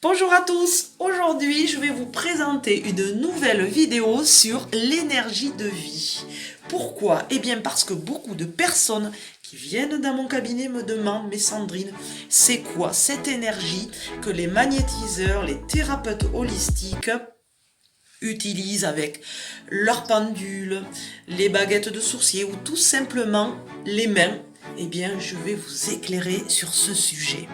Bonjour à tous, aujourd'hui je vais vous présenter une nouvelle vidéo sur l'énergie de vie. Pourquoi? Eh bien parce que beaucoup de personnes qui viennent dans mon cabinet me demandent, mais Sandrine, c'est quoi cette énergie que les magnétiseurs, les thérapeutes holistiques utilisent avec leurs pendules, les baguettes de sourcier ou tout simplement les mains? Eh bien je vais vous éclairer sur ce sujet.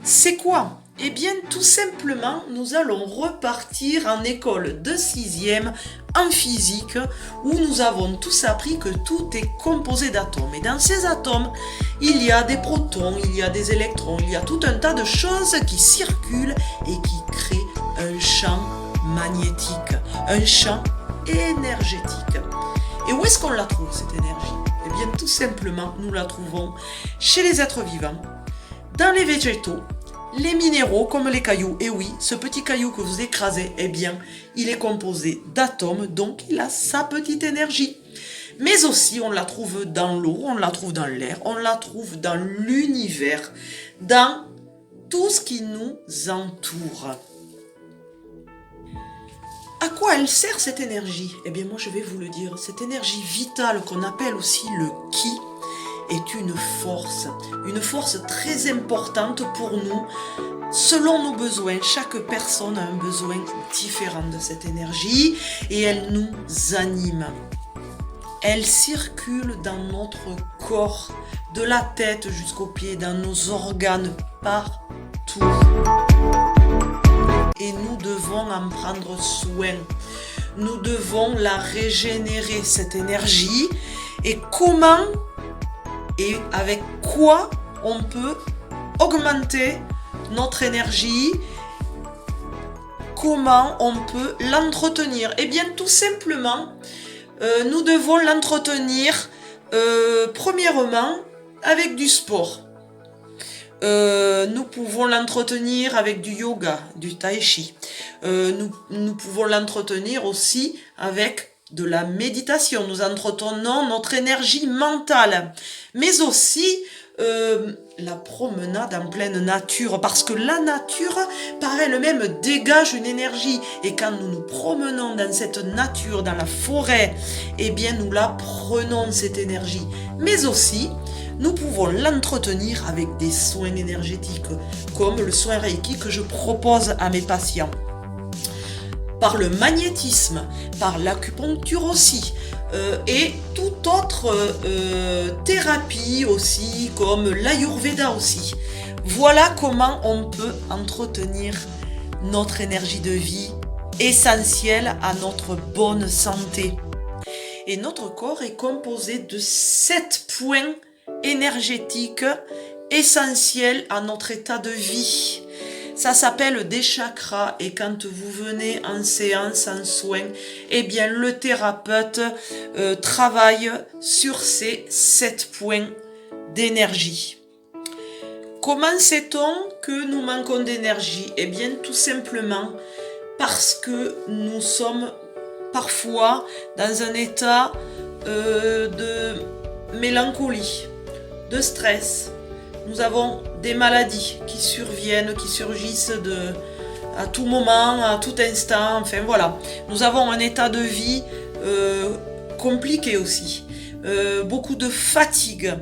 C'est quoi? Eh bien, tout simplement, nous allons repartir en école de 6e en physique où nous avons tous appris que tout est composé d'atomes. Et dans ces atomes, il y a des protons, il y a des électrons, il y a tout un tas de choses qui circulent et qui créent un champ magnétique, un champ énergétique. Et où est-ce qu'on la trouve, cette énergie? Eh bien, tout simplement, nous la trouvons chez les êtres vivants, dans les végétaux, les minéraux comme les cailloux. Et oui, ce petit caillou que vous écrasez, eh bien, il est composé d'atomes, donc il a sa petite énergie. Mais aussi, on la trouve dans l'eau, on la trouve dans l'air, on la trouve dans l'univers, dans tout ce qui nous entoure. À quoi elle sert cette énergie? Eh bien, moi, je vais vous le dire. Cette énergie vitale qu'on appelle aussi le Ki est une force très importante pour nous. Selon nos besoins, chaque personne a un besoin différent de cette énergie et elle nous anime. Elle circule dans notre corps, de la tête jusqu'aux pieds, dans nos organes, partout. Et nous devons en prendre soin. Nous devons la régénérer, cette énergie. Et comment et avec quoi on peut augmenter notre énergie? Comment on peut l'entretenir? Eh bien, tout simplement, nous devons l'entretenir premièrement avec du sport. Nous pouvons l'entretenir avec du yoga, du tai chi. Nous pouvons l'entretenir aussi avec de la méditation. Nous entretenons notre énergie mentale, mais aussi la promenade en pleine nature, parce que la nature par elle-même dégage une énergie, et quand nous nous promenons dans cette nature, dans la forêt, eh bien nous la prenons, cette énergie. Mais aussi nous pouvons l'entretenir avec des soins énergétiques, comme le soin Reiki que je propose à mes patients. Par le magnétisme, par l'acupuncture aussi, et toute autre thérapie aussi, comme l'Ayurveda aussi. Voilà comment on peut entretenir notre énergie de vie, essentielle à notre bonne santé. Et notre corps est composé de 7 points énergétiques essentiels à notre état de vie. Ça s'appelle des chakras, et quand vous venez en séance, en soins, eh bien le thérapeute travaille sur ces 7 points d'énergie. Comment sait-on que nous manquons d'énergie? Eh bien tout simplement parce que nous sommes parfois dans un état de mélancolie, de stress. Nous avons des maladies qui surviennent, qui surgissent à tout moment, à tout instant. Enfin voilà, nous avons un état de vie compliqué aussi. Beaucoup de fatigue.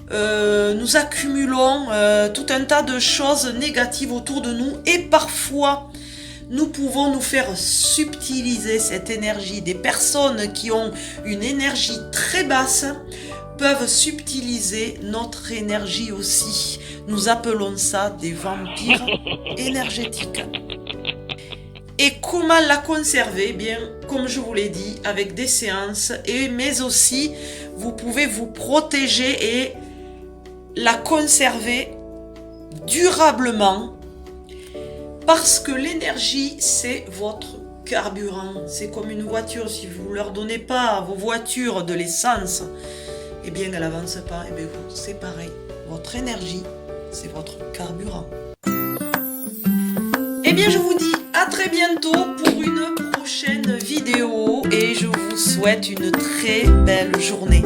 Nous accumulons tout un tas de choses négatives autour de nous, et parfois nous pouvons nous faire subtiliser cette énergie. Des personnes qui ont une énergie très basse peuvent subtiliser notre énergie aussi. Nous appelons ça des vampires énergétiques. Et comment la conserver? Bien, comme je vous l'ai dit, avec des séances, mais aussi vous pouvez vous protéger et la conserver durablement, parce que l'énergie, c'est votre carburant. C'est comme une voiture. Si vous ne leur donnez pas à vos voitures de l'essence, eh bien elle n'avance pas. Eh bien vous, c'est pareil. Votre énergie, c'est votre carburant. Eh bien je vous dis à très bientôt pour une prochaine vidéo, et je vous souhaite une très belle journée.